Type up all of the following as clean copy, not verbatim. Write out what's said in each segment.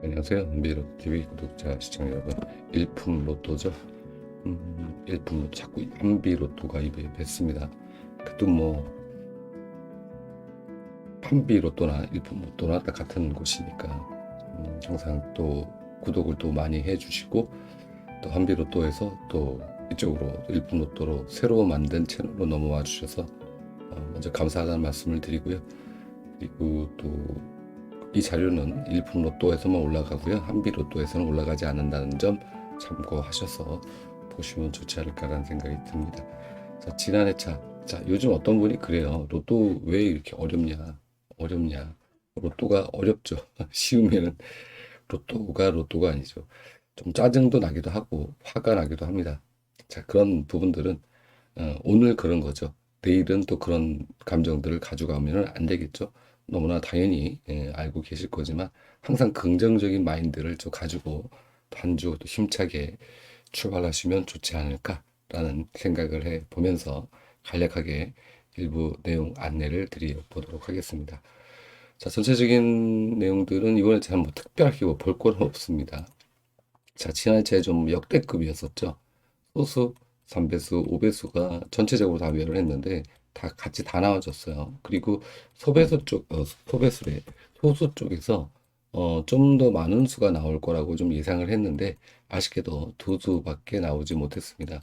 안녕하세요. 한비로TV 구독자 시청자 여러분. 일품로또죠. 일품로또 자꾸 한비로또가 입에 뱉습니다. 그래도 뭐 한비로또나 일품로또나 다 같은 곳이니까 항상 또 구독을 또 많이 해주시고, 또 한비로또에서 또 이쪽으로 일품로또로 새로 만든 채널로 넘어와 주셔서 먼저 감사하다는 말씀을 드리고요. 그리고 또 이 자료는 일품로또에서만 올라가고요. 한비로또에서는 올라가지 않는다는 점 참고하셔서 보시면 좋지 않을까라는 생각이 듭니다. 자, 지난 회차. 자, 요즘 어떤 분이 그래요. 로또 왜 이렇게 어렵냐? 어렵냐? 로또가 어렵죠. 쉬우면은 로또가 아니죠. 좀 짜증도 나기도 하고 화가 나기도 합니다. 자, 그런 부분들은 오늘 그런 거죠. 내일은 또 그런 감정들을 가져가면 안 되겠죠. 너무나 당연히 알고 계실 거지만 항상 긍정적인 마인드를 좀 가지고 한 주 또 힘차게 출발하시면 좋지 않을까라는 생각을 해 보면서 간략하게 일부 내용 안내를 드려보도록 하겠습니다. 자, 전체적인 내용들은 이번에 잘 뭐 특별하게 볼 건 없습니다. 자, 지난주에 좀 역대급이었었죠. 소수, 3배수, 5배수가 전체적으로 다 외를 했는데 다 같이 다 나와줬어요. 그리고 소배수래. 소수 쪽에서 좀 더 많은 수가 나올 거라고 좀 예상을 했는데 아쉽게도 두 수밖에 나오지 못했습니다.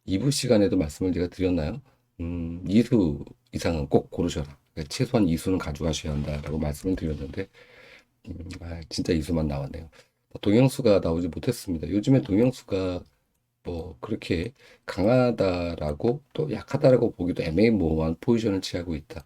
2부 시간에도 말씀을 제가 드렸나요? 2수 이상은 꼭 고르셔라. 그러니까 최소한 2수는 가져가셔야 한다라고 말씀을 드렸는데 진짜 2수만 나왔네요. 동영수가 나오지 못했습니다. 요즘에 동영수가 뭐 그렇게 강하다라고 또 약하다라고 보기도 애매모호한 포지션을 취하고 있다.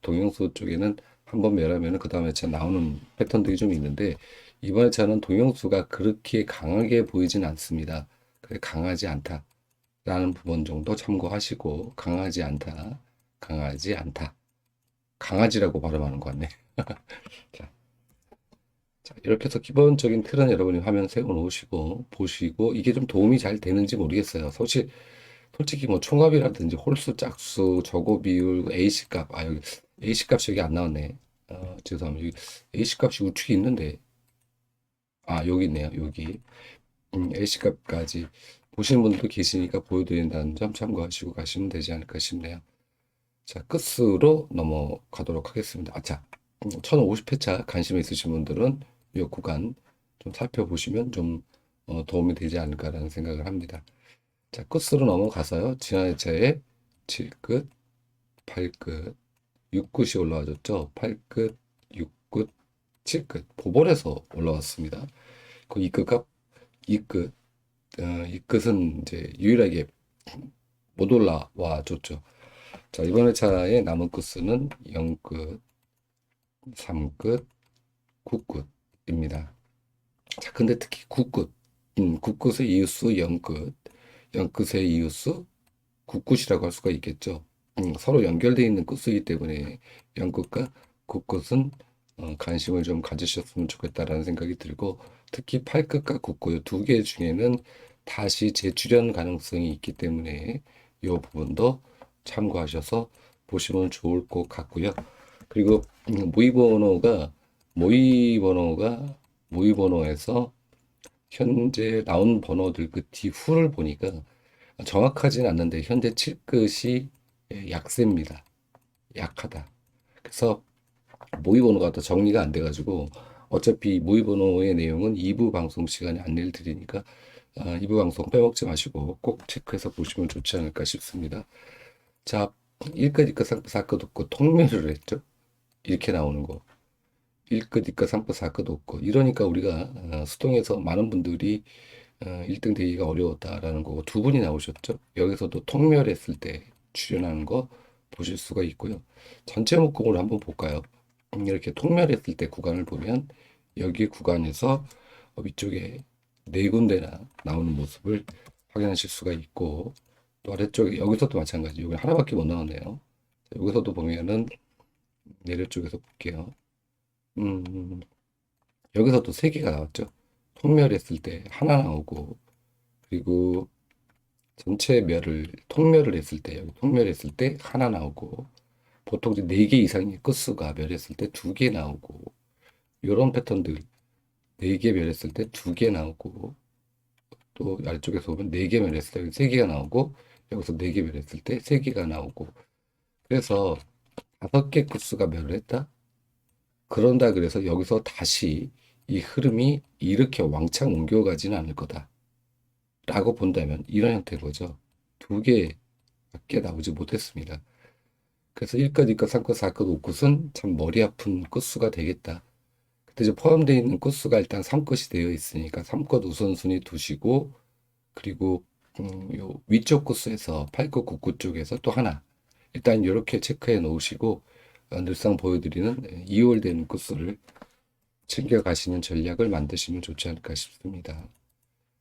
동영수 쪽에는 한번 멸하면은 그 다음에 차 나오는 패턴들이 좀 있는데 이번에 차는 동영수가 그렇게 강하게 보이진 않습니다. 그래 강하지 않다라는 부분 정도 참고하시고 강하지 않다. 강아지라고 발음하는 것 같네. 자, 자, 이렇게 해서 기본적인 틀은 여러분이 화면 세워놓으시고 보시고 이게 좀 도움이 잘 되는지 모르겠어요. 솔직히 뭐 총합이라든지 홀수, 짝수, 저고 비율, AC 값, 여기 AC 값이 여기 안 나왔네. 죄송합니다. 여기 AC 값이 우측에 있는데, 여기 있네요. 여기. AC 값까지 보시는 분들도 계시니까 보여드린다는 점 참고하시고 가시면 되지 않을까 싶네요. 자, 끝으로 넘어가도록 하겠습니다. 자, 1050회차 관심 있으신 분들은 이 구간 좀 살펴보시면 좀 도움이 되지 않을까라는 생각을 합니다. 자, 끝으로 넘어가서요. 지난 회차에 7끝, 8끝, 6끝이 올라와줬죠. 8끝, 6끝, 7끝. 보벌에서 올라왔습니다. 그 2끝과 2끝, 2끝은 이제 유일하게 못 올라와 줬죠. 자, 이번 회차의 남은 끝수는 0끝, 3끝, 9끝입니다. 자, 근데 특히 9끝, 9끝의 이웃수 0끝, 0끝의 이웃수 9끝이라고 할 수가 있겠죠. 서로 연결되어 있는 끝이기 때문에 0끝과 9끝은 관심을 좀 가지셨으면 좋겠다라는 생각이 들고 특히 8끝과 9끝 두 개 중에는 다시 재출현 가능성이 있기 때문에 이 부분도 참고하셔서 보시면 좋을 것 같고요. 그리고 모의 번호가 모의 번호에서 현재 나온 번호들 그 뒤후를 보니까 정확하진 않는데 현재 7끝이 약세입니다. 약하다. 그래서 모의 번호가 더 정리가 안 돼가지고 어차피 모의 번호의 내용은 2부 방송 시간에 안내를 드리니까 2부 방송 빼먹지 마시고 꼭 체크해서 보시면 좋지 않을까 싶습니다. 자, 1끝, 2끝, 3끝, 4끝 없고 통매를 했죠. 이렇게 나오는 거. 1끝, 2끝, 3끝, 4끝 없고 이러니까 우리가 수동에서 많은 분들이 1등 되기가 어려웠다라는 거고 두 분이 나오셨죠. 여기서도 통멸했을 때 출연하는 거 보실 수가 있고요. 전체 목록으로 한번 볼까요? 이렇게 통멸했을 때 구간을 보면 여기 구간에서 위쪽에 네 군데나 나오는 모습을 확인하실 수가 있고 또 아래쪽에 여기서도 마찬가지 여기 하나밖에 못 나오네요. 여기서도 보면은 내려 쪽에서 볼게요. 음, 여기서도 세 개가 나왔죠. 통멸했을 때 하나 나오고 그리고 전체 통멸을 했을 때 여기 통멸했을 때 하나 나오고 보통 이제 4개 이상의 끝수가 멸했을 때 2개 나오고 이런 패턴들 4개 멸했을 때 2개 나오고, 또 아래쪽에서 보면 4개 멸했을 때 3개가 나오고, 여기서 4개 멸했을 때 3개가 나오고, 그래서 5개 구수가 멸을 했다? 그런다 그래서 여기서 다시 이 흐름이 이렇게 왕창 옮겨가지는 않을 거다. 라고 본다면 이런 형태인 거죠. 2개밖에 나오지 못했습니다. 그래서 1컷, 2컷, 3컷, 4컷, 5컷은 참 머리 아픈 끝수가 되겠다. 그때 이제 포함되어 있는 끝수가 일단 3컷이 되어 있으니까 3컷 우선순위 두시고, 그리고 요 위쪽 코스에서 8컷, 9컷 쪽에서 또 하나 일단 이렇게 체크해 놓으시고, 늘상 보여드리는 2월 되는 코스를 챙겨 가시는 전략을 만드시면 좋지 않을까 싶습니다.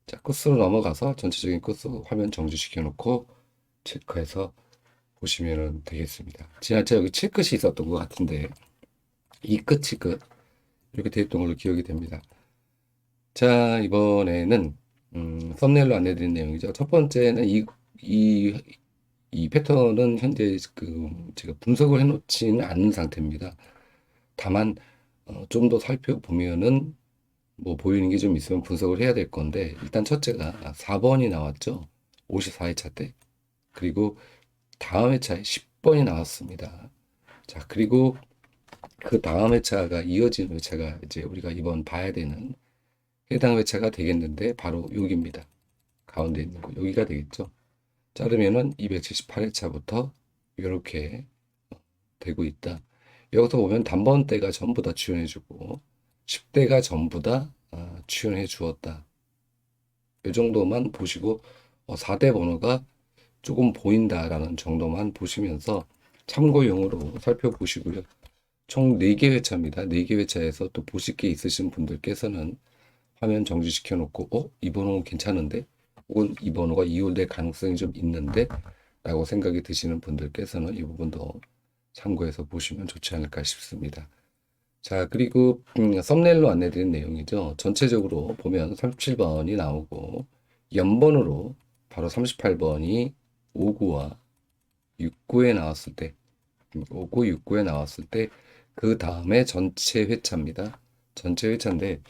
자, 코스로 넘어가서 전체적인 코스 화면 정지시켜 놓고 체크해서 보시면 되겠습니다. 지난주에 여기 7끝이 있었던 것 같은데 이 끝이 끝 이렇게 되어 있던 걸로 기억이 됩니다. 자, 이번에는 썸네일로 안내드린 내용이죠. 첫 번째는 이 패턴은 현재 제가 분석을 해놓지는 않은 상태입니다. 다만 좀 더 살펴보면은 뭐 보이는 게 좀 있으면 분석을 해야 될 건데, 일단 첫째가 4번이 나왔죠. 54회차 때. 그리고 다음 회차에 10번이 나왔습니다. 자, 그리고 그 다음 회차가 이어진 회차가 이제 우리가 이번 봐야 되는 해당 회차가 되겠는데, 바로 여기입니다. 가운데 있는 거 여기가 되겠죠. 자르면은 278회차부터 이렇게 되고 있다. 여기서 보면 단번대가 전부 다 지원해주고 10대가 전부 다 지원해 주었다. 이 정도만 보시고 4대 번호가 조금 보인다라는 정도만 보시면서 참고용으로 살펴보시고요. 총 4개 회차입니다. 4개 회차에서 또 보실 게 있으신 분들께서는 화면 정지시켜 놓고 이 번호는 괜찮은데, 혹은 이 번호가 이율될 가능성이 좀 있는데 라고 생각이 드시는 분들께서는 이 부분도 참고해서 보시면 좋지 않을까 싶습니다. 자, 그리고 썸네일로 안내드린 내용이죠. 전체적으로 보면 37번이 나오고 연번으로 바로 38번이 59와 69에 나왔을 때, 59, 69에 나왔을 때 그 다음에 전체 회차입니다. 전체 회차인데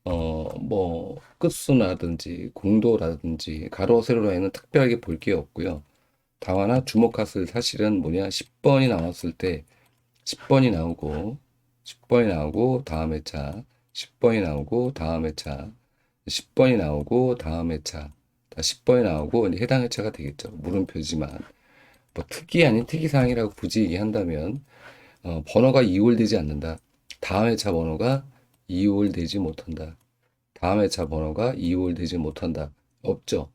뭐 끝수라든지 공도라든지 가로 세로 라인은 특별하게 볼 게 없고요. 다만 주목할 사실은 뭐냐, 10번이 나왔을 때 10번이 나오고 10번이 나오고 다음 회차, 10번이 나오고 다음 회차, 10번이 나오고 다음 회차, 10번이 나오고 해당 회차가 되겠죠. 물음표지만 뭐 특이 아닌 특이사항이라고 굳이 얘기한다면 번호가 이월되지 않는다. 다음 회차 번호가 이월되지 못한다. 다음 회차 번호가 이월되지 못한다. 없죠.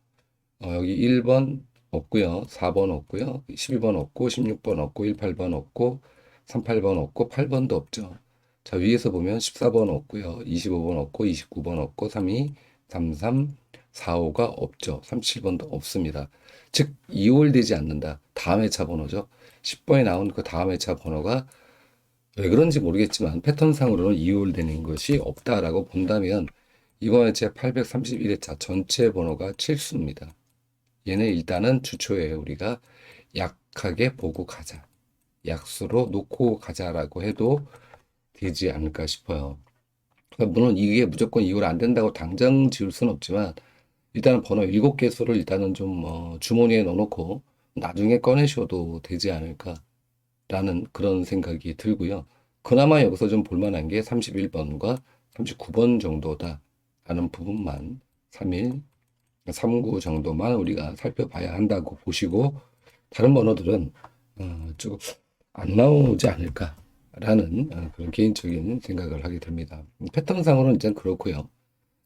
여기 1번 없고요. 4번 없고요. 12번 없고 16번 없고 18번 없고 38번 없고 8번도 없죠. 자, 위에서 보면 14번 없고요. 25번 없고 29번 없고 32, 33, 45가 없죠. 37번도 없습니다. 즉 2월 되지 않는다. 다음 회차 번호죠. 10번에 나온 그 다음 회차 번호가 왜 그런지 모르겠지만 패턴상으로는 2월 되는 것이 없다라고 본다면 이번 회차 831회차 전체 번호가 칠수입니다. 얘는 일단은 주초에 우리가 약하게 보고 가자. 약수로 놓고 가자라고 해도 되지 않을까 싶어요. 물론 이게 무조건 이걸 안 된다고 당장 지울 수는 없지만, 일단은 번호 7개수를 일단은 좀 주머니에 넣어놓고 나중에 꺼내셔도 되지 않을까라는 그런 생각이 들고요. 그나마 여기서 좀 볼만한 게 31번과 39번 정도다라는 부분만 31, 39 정도만 우리가 살펴봐야 한다고 보시고, 다른 번호들은 조금 안 나오지 않을까라는 그런 개인적인 생각을 하게 됩니다. 패턴상으로는 이제 그렇고요.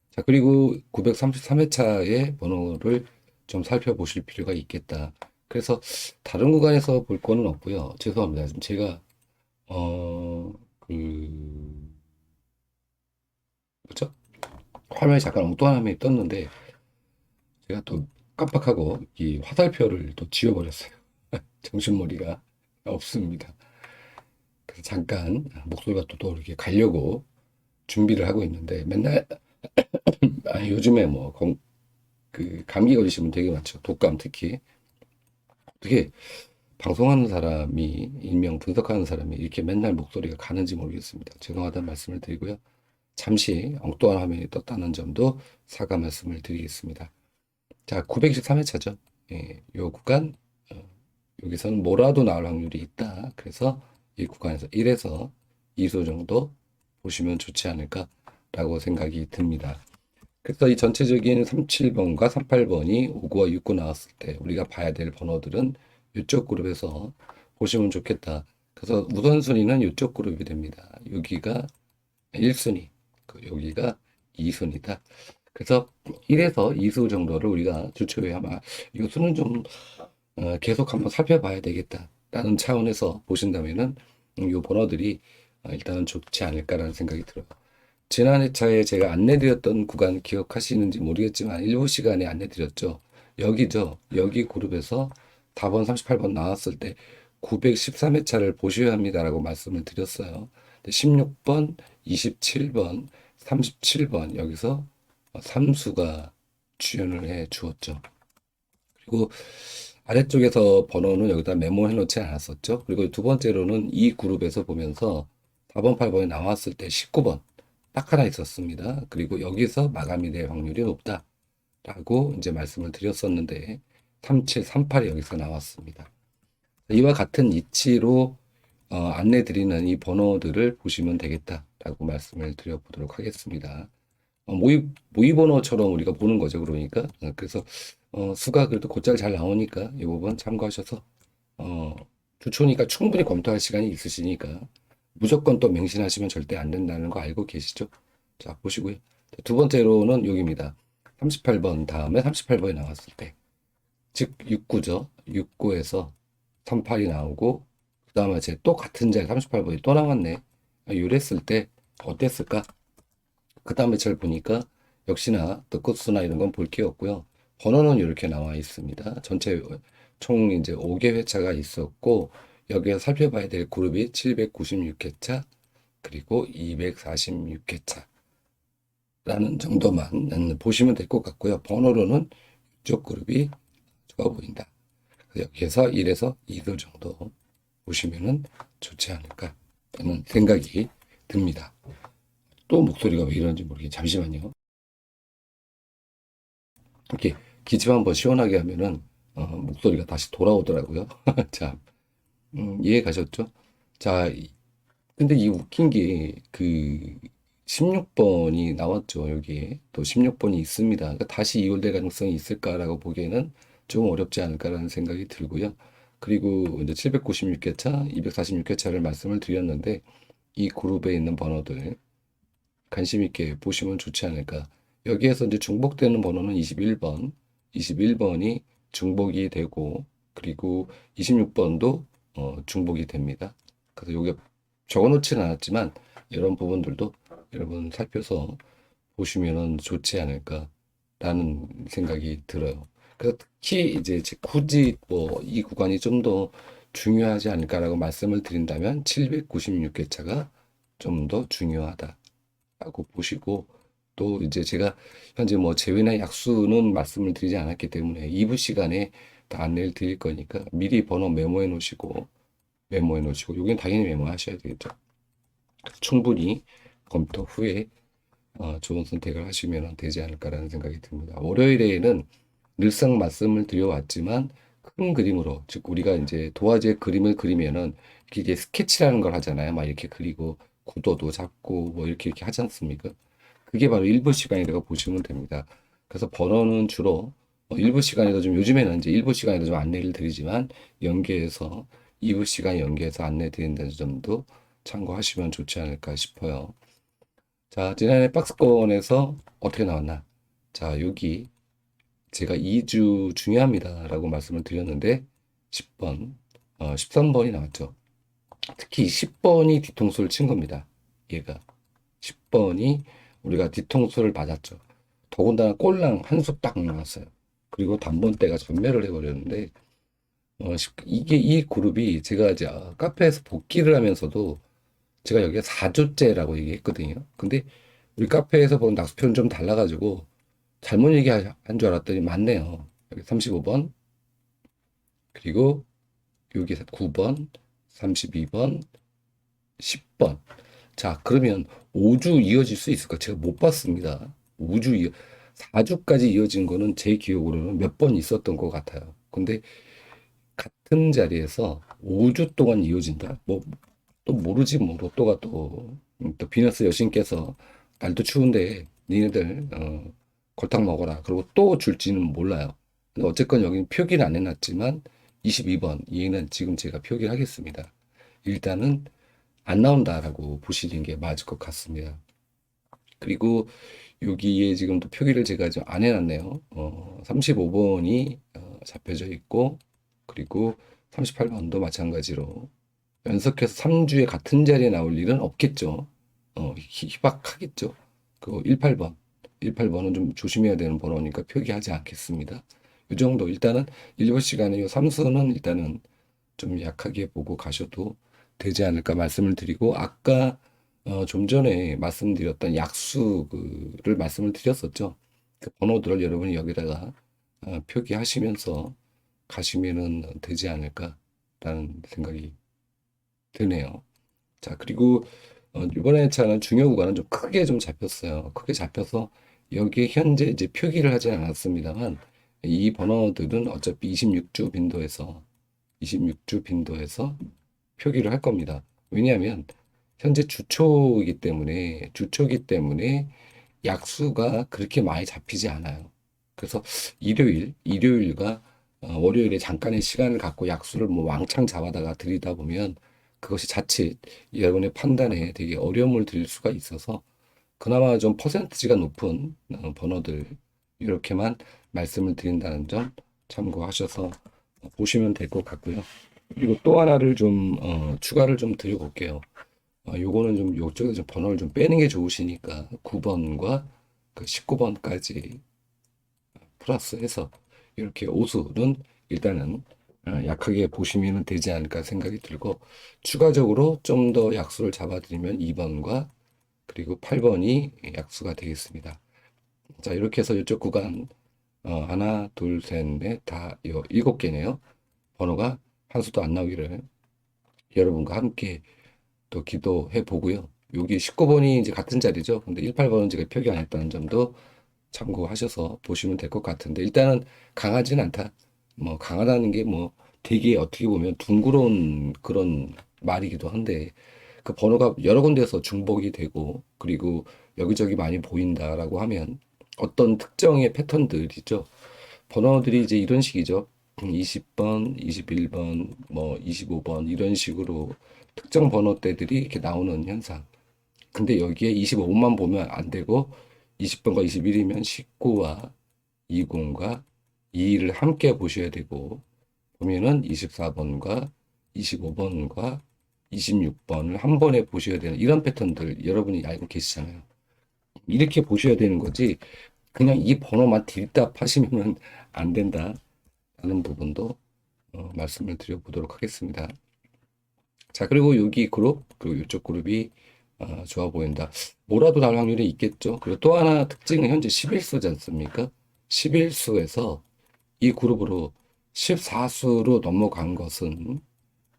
자, 그리고 933회차의 번호를 좀 살펴보실 필요가 있겠다. 그래서 다른 구간에서 볼 거는 없고요. 죄송합니다. 지금 제가 뭐죠? 화면이 잠깐 엉뚱한 화면이 떴는데 제가 또 깜빡하고 이 화살표를 또 지워버렸어요. 정신머리가 없습니다. 그래서 잠깐 목소리가 또 이렇게 가려고 준비를 하고 있는데, 맨날 요즘에 뭐 감기 걸리시면 되게 많죠. 독감 특히. 어떻게 방송하는 사람이, 일명 분석하는 사람이 이렇게 맨날 목소리가 가는지 모르겠습니다. 죄송하다는 말씀을 드리고요. 잠시 엉뚱한 화면이 떴다는 점도 사과 말씀을 드리겠습니다. 자, 923회차죠. 예, 요 구간, 여기서는 뭐라도 나올 확률이 있다. 그래서 이 구간에서 1에서 2수 정도 보시면 좋지 않을까라고 생각이 듭니다. 그래서 이 전체적인 37번과 38번이 59와 69 나왔을 때 우리가 봐야 될 번호들은 이쪽 그룹에서 보시면 좋겠다. 그래서 우선순위는 이쪽 그룹이 됩니다. 여기가 1순위, 여기가 2순위다. 그래서 1에서 2수 정도를 우리가 주초에 아마 이 수는 좀 계속 한번 살펴봐야 되겠다라는 차원에서 보신다면은 이 번호들이 일단은 좋지 않을까라는 생각이 들어요. 지난 회차에 제가 안내드렸던 구간 기억하시는지 모르겠지만 일부 시간에 안내드렸죠. 여기죠. 여기 그룹에서 4번, 38번 나왔을 때 913회차를 보셔야 합니다라고 말씀을 드렸어요. 16번, 27번, 37번 여기서 삼수가 출연을 해 주었죠. 그리고 아래쪽에서 번호는 여기다 메모해 놓지 않았었죠. 그리고 두 번째로는 이 그룹에서 보면서 4번, 8번이 나왔을 때 19번 딱 하나 있었습니다. 그리고 여기서 마감이 될 확률이 높다라고 이제 말씀을 드렸었는데 37, 38이 여기서 나왔습니다. 이와 같은 이치로 안내 드리는 이 번호들을 보시면 되겠다라고 말씀을 드려보도록 하겠습니다. 모의 번호처럼 우리가 보는 거죠. 그러니까 그래서 수가 그래도 곧잘 잘 나오니까 이 부분 참고하셔서 주초니까 충분히 검토할 시간이 있으시니까 무조건 또 맹신하시면 절대 안 된다는 거 알고 계시죠? 자, 보시고요. 두 번째로는 여기입니다. 38번 다음에 38번이 나왔을 때, 즉 69죠. 69에서 38이 나오고 그 다음에 제 또 같은 자리 38번이 또 나왔네. 이랬을 때 어땠을까? 그 다음에 잘 보니까 역시나 뜻꽃수나 이런 건 볼 게 없고요. 번호는 이렇게 나와 있습니다. 전체 총 이제 5개 회차가 있었고 여기에 살펴봐야 될 그룹이 796회차 그리고 246회차라는 정도만 보시면 될 것 같고요. 번호로는 이쪽 그룹이 좋아 보인다. 여기에서 1에서 2도 정도 보시면은 좋지 않을까 하는 생각이 듭니다. 또 목소리가 왜 이러는지 모르겠 잠시만요. 이렇게 기침 한번 시원하게 하면은 목소리가 다시 돌아오더라고요. 자, 이해 가셨죠? 자, 근데 이 웃긴 게 그 16번이 나왔죠. 여기에 또 16번이 있습니다. 그러니까 다시 이월될 가능성이 있을까라고 보기에는 좀 어렵지 않을까라는 생각이 들고요. 그리고 이제 796회차, 246회차를 말씀을 드렸는데 이 그룹에 있는 번호들 관심 있게 보시면 좋지 않을까. 여기에서 이제 중복되는 번호는 21번, 21번이 중복이 되고 그리고 26번도 중복이 됩니다. 그래서 여기 적어놓지는 않았지만 이런 부분들도 여러분 살펴서 보시면은 좋지 않을까라는 생각이 들어요. 그래서 특히 이제 굳이 뭐 이 구간이 좀 더 중요하지 않을까라고 말씀을 드린다면 796회차가 좀 더 중요하다. 라고 보시고 또 이제 제가 현재 뭐 제외나 약수는 말씀을 드리지 않았기 때문에 2부 시간에 다 안내를 드릴 거니까 미리 번호 메모해 놓으시고 여기는 당연히 메모하셔야 되겠죠. 충분히 검토 후에 좋은 선택을 하시면 되지 않을까라는 생각이 듭니다. 월요일에는 늘상 말씀을 드려왔지만 큰 그림으로 즉 우리가 이제 도화지에 그림을 그리면은 이게 스케치라는 걸 하잖아요. 막 이렇게 그리고 구도도 잡고 뭐 이렇게 하지 않습니까? 그게 바로 일부 시간이라고 보시면 됩니다. 그래서 번호는 주로 일부 시간에도 좀 요즘에는 이제 일부 시간에도 좀 안내를 드리지만 연계해서 2부 시간 연계해서 안내 드린다는 점도 참고하시면 좋지 않을까 싶어요. 자, 지난해 박스권에서 어떻게 나왔나? 자, 여기 제가 2주 중요합니다라고 말씀을 드렸는데 10번, 13번이 나왔죠. 특히 10번이 뒤통수를 친 겁니다. 얘가 10번이 우리가 뒤통수를 맞았죠. 더군다나 꼴랑 한 수 딱 나왔어요. 그리고 단번대가 전멸을 해버렸는데 이게 이 그룹이 제가 이제 카페에서 복귀를 하면서도 제가 여기에 4조째라고 얘기했거든요. 근데 우리 카페에서 본 낙수표는 좀 달라가지고 잘못 얘기한 줄 알았더니 맞네요. 여기 35번, 그리고 여기 9번, 32번, 10번. 자, 그러면 5주 이어질 수 있을까? 제가 못 봤습니다. 4주까지 이어진 거는 제 기억으로는 몇 번 있었던 것 같아요. 근데 같은 자리에서 5주 동안 이어진다? 뭐, 또 모르지, 뭐, 로또가 또 비너스 여신께서 날도 추운데 니네들, 골탕 먹어라. 그리고 또 줄지는 몰라요. 근데 어쨌건 여기는 표기를 안 해놨지만 22번, 얘는 지금 제가 표기를 하겠습니다. 일단은 안 나온다라고 보시는 게 맞을 것 같습니다. 그리고 여기에 지금 또 표기를 제가 좀 안 해놨네요. 35번이 잡혀져 있고, 그리고 38번도 마찬가지로 연속해서 3주에 같은 자리에 나올 일은 없겠죠. 희박하겠죠. 그 18번. 18번은 좀 조심해야 되는 번호니까 표기하지 않겠습니다. 이 정도. 일단은 1번 시간에 이 삼수는 일단은 좀 약하게 보고 가셔도 되지 않을까 말씀을 드리고, 아까 좀 전에 말씀드렸던 약수를 말씀을 드렸었죠. 그 번호들을 여러분이 여기다가 표기하시면서 가시면은 되지 않을까라는 생각이 드네요. 자, 그리고 이번에 차는 중요 구간은 좀 크게 좀 잡혔어요. 크게 잡혀서 여기에 현재 이제 표기를 하지 않았습니다만, 이 번호들은 어차피 26주 빈도에서 표기를 할 겁니다. 왜냐하면 현재 주초이기 때문에 약수가 그렇게 많이 잡히지 않아요. 그래서 일요일과 월요일에 잠깐의 시간을 갖고 약수를 뭐 왕창 잡아다가 들이다 보면 그것이 자칫 여러분의 판단에 되게 어려움을 드릴 수가 있어서 그나마 좀 퍼센트지가 높은 번호들 이렇게만 말씀을 드린다는 점 참고하셔서 보시면 될 것 같고요. 그리고 또 하나를 좀 추가를 좀 드려볼게요. 요거는 좀 요쪽에 좀 번호를 좀 빼는 게 좋으시니까 9번과 그 19번까지 플러스해서 이렇게 오수는 일단은 약하게 보시면 되지 않을까 생각이 들고, 추가적으로 좀 더 약수를 잡아드리면 2번과 그리고 8번이 약수가 되겠습니다. 자, 이렇게 해서 이쪽 구간 하나, 둘, 셋, 넷, 다 7개네요. 번호가 한 수도 안 나오기를 여러분과 함께 또 기도해 보고요. 여기 19번이 이제 같은 자리죠. 근데 18번은 제가 표기 안 했다는 점도 참고하셔서 보시면 될 것 같은데, 일단은 강하진 않다. 뭐 강하다는 게 뭐 되게 어떻게 보면 둥그러운 그런 말이기도 한데, 그 번호가 여러 군데서 중복이 되고 그리고 여기저기 많이 보인다라고 하면 어떤 특정의 패턴들이죠. 번호들이 이제 이런 식이죠. 20번, 21번, 뭐 25번 이런 식으로 특정 번호대들이 이렇게 나오는 현상. 근데 여기에 25번만 보면 안 되고 20번과 21이면 19와 20과 2를 함께 보셔야 되고, 보면은 24번과 25번과 26번을 한 번에 보셔야 되는 이런 패턴들 여러분이 알고 계시잖아요. 이렇게 보셔야 되는 거지 그냥 이 번호만 딜답 하시면 안 된다라는 부분도 말씀을 드려보도록 하겠습니다. 자, 그리고 여기 그룹, 그리고 이쪽 그룹이 좋아 보인다. 뭐라도 나올 확률이 있겠죠. 그리고 또 하나 특징은 현재 11수지 않습니까? 11수에서 이 그룹으로 14수로 넘어간 것은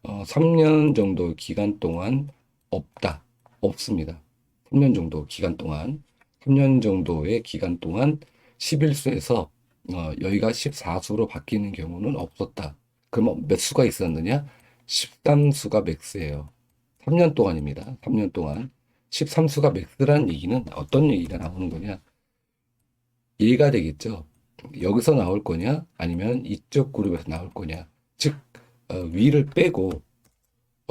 3년 정도 기간 동안 없습니다. 3년 정도 기간 동안, 3년 정도의 기간 동안 11수에서 여기가 14수로 바뀌는 경우는 없었다. 그러면 몇 수가 있었느냐? 13수가 맥스예요. 3년 동안입니다. 3년 동안. 13수가 맥스라는 얘기는 어떤 얘기가 나오는 거냐? 얘가 되겠죠. 여기서 나올 거냐? 아니면 이쪽 그룹에서 나올 거냐? 즉, 위를 빼고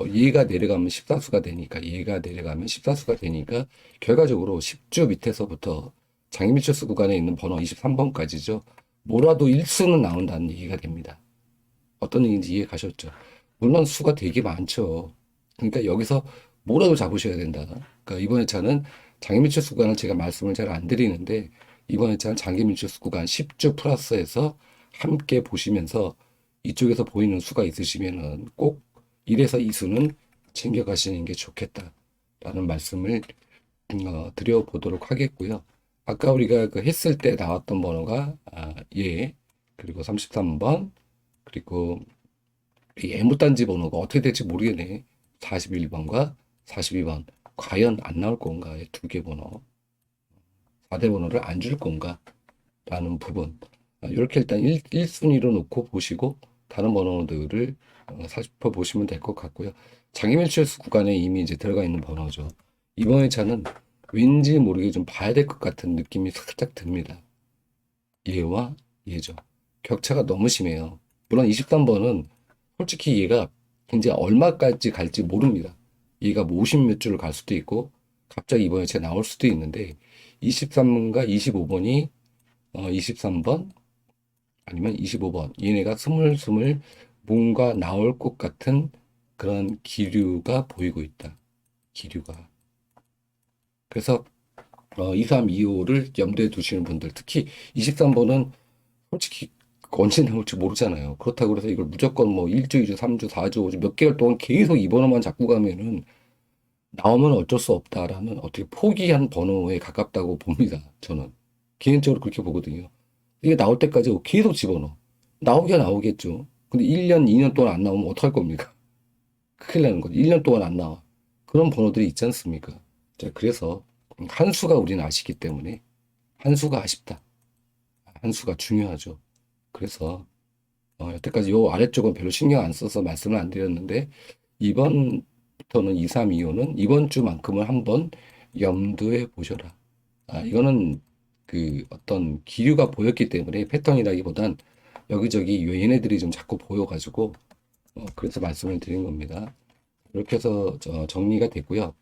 얘가 내려가면 14수가 되니까, 얘가 내려가면 14수가 되니까 결과적으로 10주 밑에서부터 장미철수 구간에 있는 번호 23번까지죠. 뭐라도 1수는 나온다는 얘기가 됩니다. 어떤 얘기인지 이해 가셨죠? 물론 수가 되게 많죠. 그러니까 여기서 뭐라도 잡으셔야 된다. 그러니까 이번에 차는 장기밀출수 구간을 제가 말씀을 잘 안 드리는데, 이번에 차는 장기밀출수 구간 10주 플러스해서 함께 보시면서 이쪽에서 보이는 수가 있으시면은 꼭 1에서 2수는 챙겨가시는 게 좋겠다라는 말씀을 드려보도록 하겠고요. 아까 우리가 그 했을 때 나왔던 번호가 그리고 33번, 그리고 이 애무단지 번호가 어떻게 될지 모르겠네. 41번과 42번. 과연 안 나올 건가? 두 개 번호, 4대 번호를 안 줄 건가? 라는 부분. 이렇게 일단 1순위로 놓고 보시고 다른 번호들을 살펴보시면 될 것 같고요. 장기밀출수 구간에 이미 이제 들어가 있는 번호죠. 이번 회차는 왠지 모르게 좀 봐야 될 것 같은 느낌이 살짝 듭니다. 얘와 얘죠. 격차가 너무 심해요. 물론 23번은 솔직히 얘가 굉장히 얼마까지 갈지 모릅니다. 얘가 뭐 50 몇 줄을 갈 수도 있고 갑자기 이번 회차에 나올 수도 있는데 23번과 25번이 23번 아니면 25번 얘네가 스물스물 뭔가 나올 것 같은 그런 기류가 보이고 있다. 기류가. 그래서 23, 25를 염두에 두시는 분들 특히 23번은 솔직히 언제 나올지 모르잖아요. 그렇다고 해서 이걸 무조건 뭐 1주, 2주, 3주, 4주, 5주 몇 개월 동안 계속 이 번호만 잡고 가면은 나오면 어쩔 수 없다라는 어떻게 포기한 번호에 가깝다고 봅니다. 저는. 개인적으로 그렇게 보거든요. 이게 나올 때까지 계속 집어넣어. 나오긴 나오겠죠. 근데 1년, 2년 동안 안 나오면 어떡할 겁니까? 큰일 나는 거죠. 1년 동안 안 나와. 그런 번호들이 있지 않습니까? 자, 그래서 한 수가 우리는 아시기 때문에 한 수가 아쉽다. 한 수가 중요하죠. 그래서 여태까지 요 아래쪽은 별로 신경 안 써서 말씀을 안 드렸는데 이번부터는 2, 3, 2, 5는 이번 주만큼은 한번 염두에 보셔라. 이거는 그 어떤 기류가 보였기 때문에 패턴이라기보단 여기저기 얘네들이 좀 자꾸 보여가지고 그래서 말씀을 드린 겁니다. 이렇게 해서 정리가 됐고요.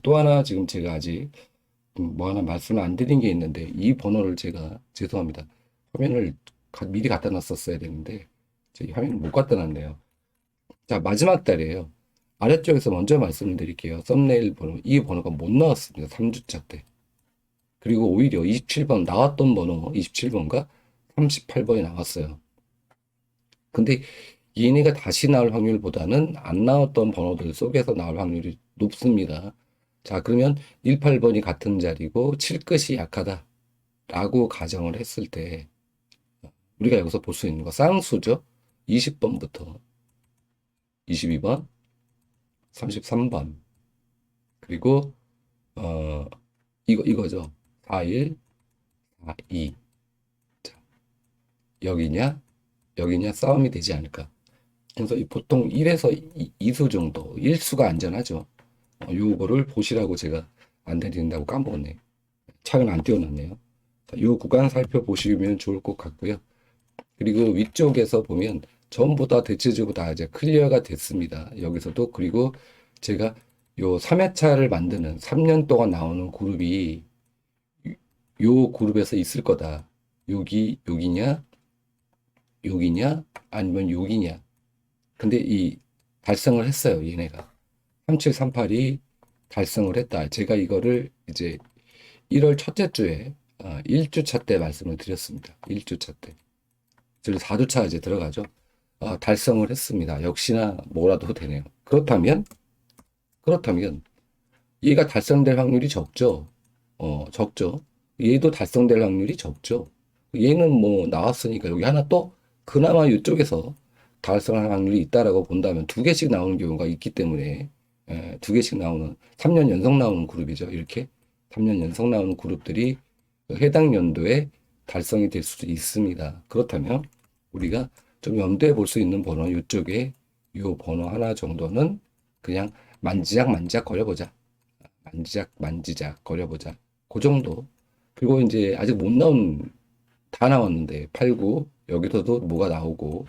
또 하나 지금 제가 아직 뭐 하나 말씀을 안 드린 게 있는데 이 번호를 제가 죄송합니다. 화면을 미리 갖다 놨었어야 되는데 제 화면을 못 갖다 놨네요. 자, 마지막 달이에요. 아래쪽에서 먼저 말씀을 드릴게요. 썸네일 번호 이 번호가 못 나왔습니다. 3주차 때. 그리고 오히려 27번 나왔던 번호 27번과 38번이 나왔어요. 근데 얘네가 다시 나올 확률보다는 안 나왔던 번호들 속에서 나올 확률이 높습니다. 자, 그러면 18번이 같은 자리고 7끝이 약하다 라고 가정을 했을 때 우리가 여기서 볼 수 있는 거 쌍수죠. 20번부터 22번, 33번 그리고 이거죠. 41, 42. 자, 여기냐 여기냐 싸움이 되지 않을까. 그래서 보통 1에서 2수 정도 1수가 안전하죠. 요거를 보시라고 제가 안내드린다고 까먹었네. 차는 안 띄워놨네요. 자, 요 구간 살펴보시면 좋을 것 같고요. 그리고 위쪽에서 보면 전부 다 대체적으로 다 이제 클리어가 됐습니다. 여기서도 그리고 제가 요 3회차를 만드는 3년 동안 나오는 그룹이 요 그룹에서 있을 거다. 여기냐 아니면 여기냐. 근데 이 달성을 했어요. 얘네가 3738이 달성을 했다. 제가 이거를 이제 1월 첫째 주에 1주차 때 말씀을 드렸습니다. 1주차 때. 그래서 4주차 이제 들어가죠. 달성을 했습니다. 역시나 뭐라도 되네요. 그렇다면 얘가 달성될 확률이 적죠. 적죠. 얘도 달성될 확률이 적죠. 얘는 뭐 나왔으니까 여기 하나 또 그나마 이쪽에서 달성할 확률이 있다라고 본다면 두 개씩 나오는 경우가 있기 때문에 두 개씩 나오는 3년 연속 나오는 그룹이죠. 이렇게 3년 연속 나오는 그룹들이 해당 연도에 달성이 될 수도 있습니다. 그렇다면 우리가 좀 염두에 볼 수 있는 번호 이쪽에 이 번호 하나 정도는 그냥 만지작 거려보자. 만지작 거려보자. 그 정도. 그리고 이제 아직 못 나온 다 나왔는데 8, 9 여기서도 뭐가 나오고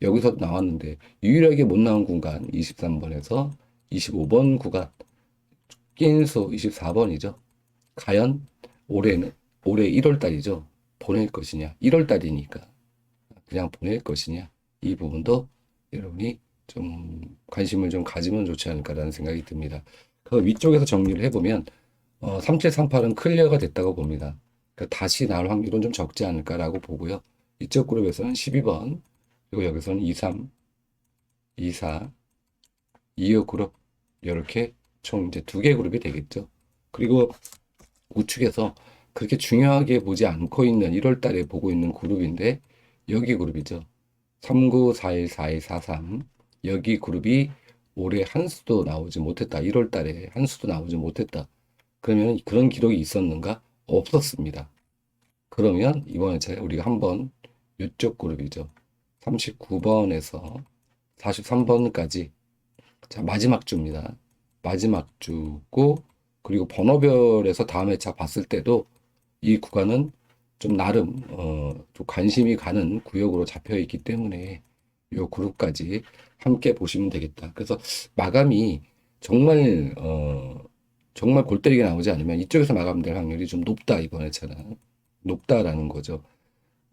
여기서도 나왔는데 유일하게 못 나온 구간 23번에서 25번 구간 낀수 24번이죠. 과연 올해 1월 달이죠. 보낼 것이냐. 1월 달이니까 그냥 보낼 것이냐. 이 부분도 여러분이 좀 관심을 좀 가지면 좋지 않을까라는 생각이 듭니다. 그 위쪽에서 정리를 해보면 3738은 클리어가 됐다고 봅니다. 그러니까 다시 나올 확률은 좀 적지 않을까라고 보고요. 이쪽 그룹에서는 12번 그리고 여기서는 23, 24, 25 그룹 이렇게 총 이제 두 개 그룹이 되겠죠. 그리고 우측에서 그렇게 중요하게 보지 않고 있는 1월 달에 보고 있는 그룹인데 여기 그룹이죠. 39414143 여기 그룹이 올해 한 수도 나오지 못했다. 1월 달에 한 수도 나오지 못했다. 그러면 그런 기록이 있었는가? 없었습니다. 그러면 이번에 우리가 한번 이쪽 그룹이죠. 39번에서 43번까지 자, 마지막 주입니다. 마지막 주고 그리고 번호별에서 다음 회차 봤을 때도 이 구간은 좀 나름 좀 관심이 가는 구역으로 잡혀 있기 때문에 이 그룹까지 함께 보시면 되겠다. 그래서 마감이 정말 정말 골 때리게 나오지 않으면 이쪽에서 마감될 확률이 좀 높다 이번 회차는 높다라는 거죠.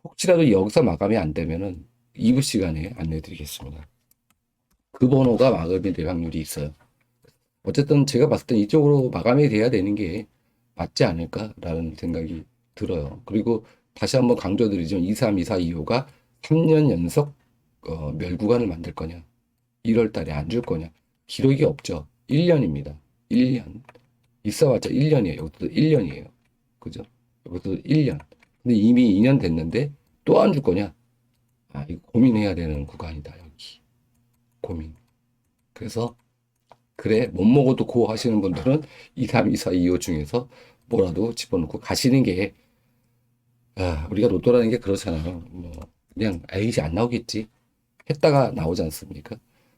혹시라도 여기서 마감이 안 되면은 2부 시간에 안내드리겠습니다. 그 번호가 마감이 될 확률이 있어요. 어쨌든 제가 봤을 땐 이쪽으로 마감이 돼야 되는 게 맞지 않을까라는 생각이 들어요. 그리고 다시 한번 강조드리지만 23, 24, 25가 3년 연속 멸 구간을 만들 거냐, 1월 달에 안 줄 거냐, 기록이 없죠. 1년입니다. 1년. 있어봤자 1년이에요. 여기도 1년이에요. 그죠? 여기도 1년. 근데 이미 2년 됐는데 또 안 줄 거냐? 아, 이거 고민해야 되는 구간이다, 여기. 고민. 그래서 그래, 못 먹어도 고 하시는 분들은 2, 3, 2, 4, 2, 5 중에서 뭐라도 집어넣고 가시는 게, 우리가 로또라는 게 그렇잖아요. 뭐, 그냥, 에이씨, 안 나오겠지. 했다가 나오지 않습니까?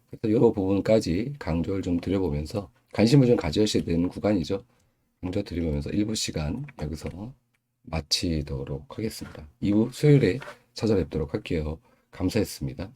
그래서 이 부분까지 강조를 좀 드려보면서 관심을 좀 가져야 되는 구간이죠. 강조 드리면서 1부 시간 여기서 마치도록 하겠습니다. 2부 수요일에 찾아뵙도록 할게요. 감사했습니다.